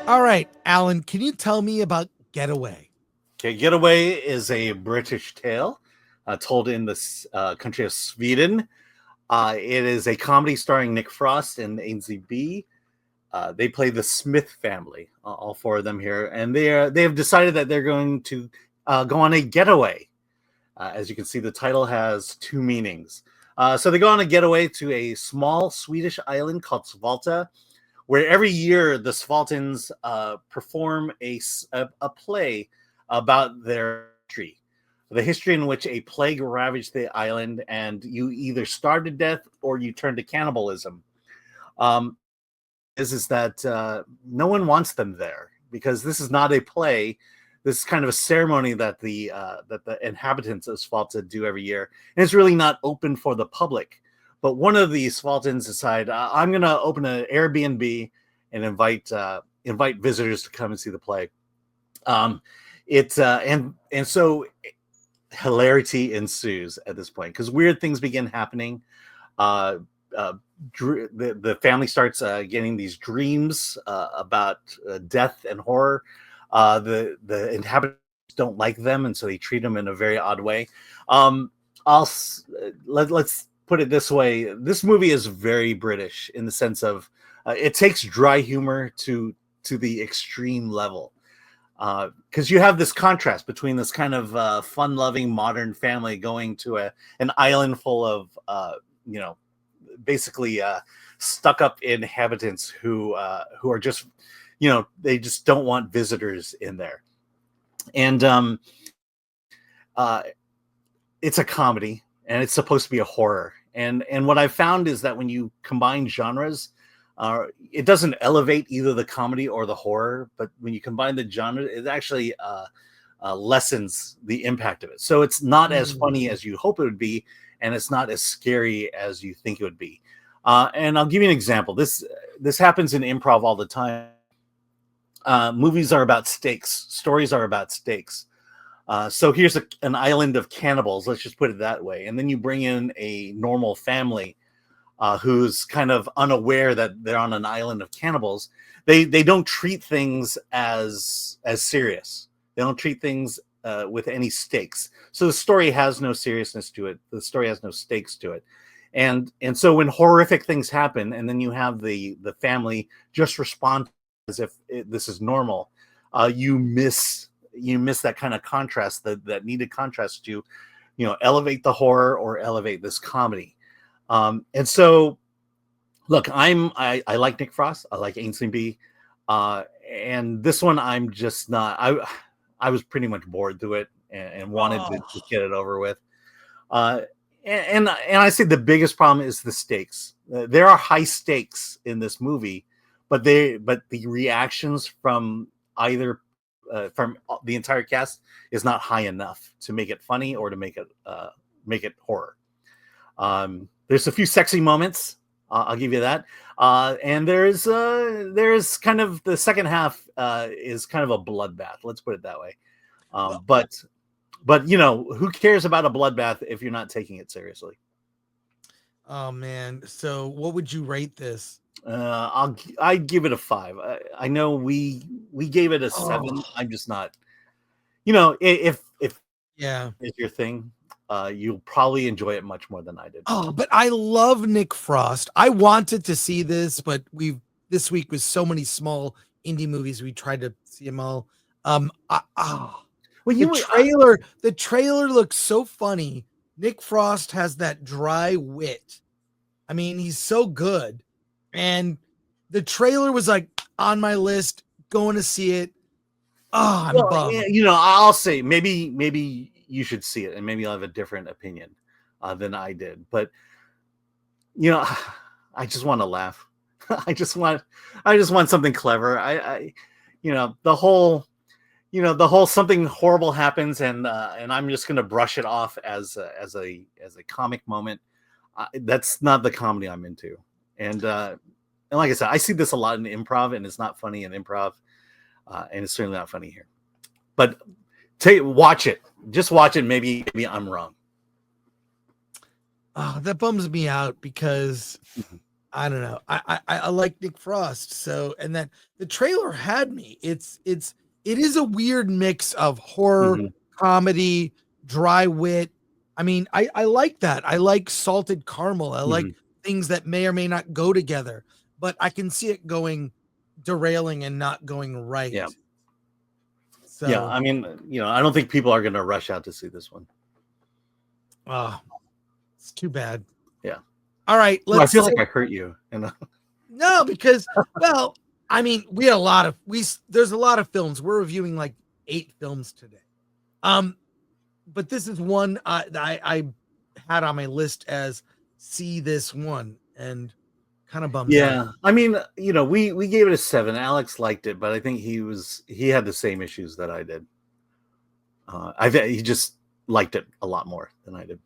All right, Alan, can you tell me about Getaway? Okay, Getaway is a British tale told in the country of Sweden. It is a comedy starring Nick Frost and Ainsley B. They play the Smith family, all four of them here, and they have decided that they're going to go on a getaway. As you can see, the title has two meanings. So they go on a getaway to a small Swedish island called Svalta, where every year the Svaltans perform a play about their history. The history in which a plague ravaged the island and you either starved to death or you turned to cannibalism. Um, is that no one wants them there because this is not a play. This is kind of a ceremony that the inhabitants of Svalta do every year, and it's really not open for the public. But one of the Svaltans decide I'm going to open an Airbnb and invite visitors to come and see the play. And so hilarity ensues at this point because weird things begin happening. Uh, the family starts getting these dreams about death and horror. The inhabitants don't like them, and so they treat them in a very odd way. Let's put it this way: this movie is very British in the sense of it takes dry humor to the extreme level. Because you have this contrast between this kind of fun-loving modern family going to an island full of basically stuck-up inhabitants who are just they just don't want visitors in there, and it's a comedy and it's supposed to be a horror, and what I've found is that when you combine genres, it doesn't elevate either the comedy or the horror, but when you combine the genre, it actually lessens the impact of it. So it's not as funny as you hope it would be, and it's not as scary as you think it would be. And I'll give you an example. This happens in improv all the time. Movies are about stakes. Stories are about stakes. So here's an island of cannibals. Let's just put it that way. And then you bring in a normal family who's kind of unaware that they're on an island of cannibals. They don't treat things as serious. They don't treat things with any stakes. So the story has no seriousness to it. The story has no stakes to it. And so when horrific things happen, and then you have the family just respond as if this is normal, you miss that kind of contrast, that needed contrast to, elevate the horror or elevate this comedy. And so, look, I like Nick Frost. I like Ainsley B. And this one, I'm just not. I was pretty much bored through it and wanted to get it over with. And I say the biggest problem is the stakes. There are high stakes in this movie, but the reactions from either from the entire cast is not high enough to make it funny or to make it horror. There's a few sexy moments. I'll give you that. And there's kind of the second half is kind of a bloodbath. Let's put it that way. But who cares about a bloodbath if you're not taking it seriously? Oh man! So what would you rate this? I'd give it a 5. I know we gave it a 7. I'm just not. If it's your thing, you'll probably enjoy it much more than I did. Oh, but I love Nick Frost. I wanted to see this, but this week was so many small indie movies. We tried to see them all. The trailer looks so funny. Nick Frost has that dry wit. I mean, he's so good. And the trailer was like on my list, going to see it. Oh, I'm bummed. I'll say maybe you should see it, and maybe you'll have a different opinion than I did. But I just want to laugh. I just want something clever. The whole something horrible happens, and I'm just gonna brush it off as a comic moment. That's not the comedy I'm into. And like I said, I see this a lot in improv, and it's not funny in improv, and it's certainly not funny here. But watch it. Just watch it. Maybe I'm wrong. Oh, that bums me out because I don't know. I like Nick Frost. So, and then the trailer had me. It is a weird mix of horror, Mm-hmm. comedy, dry wit. I mean, I like that. I like salted caramel. I like things that may or may not go together, but I can see it going derailing and not going right. Yeah. So, yeah, I mean, I don't think people are going to rush out to see this one. It's too bad. Yeah. All right. I feel like I hurt you. No, because, well, I mean, we had there's a lot of films. We're reviewing like 8 films today. But this is one that I had on my list as see this one, and kind of bummed out. I mean, we gave it a 7. Alex liked it, but I think he had the same issues that I did. He just liked it a lot more than I did.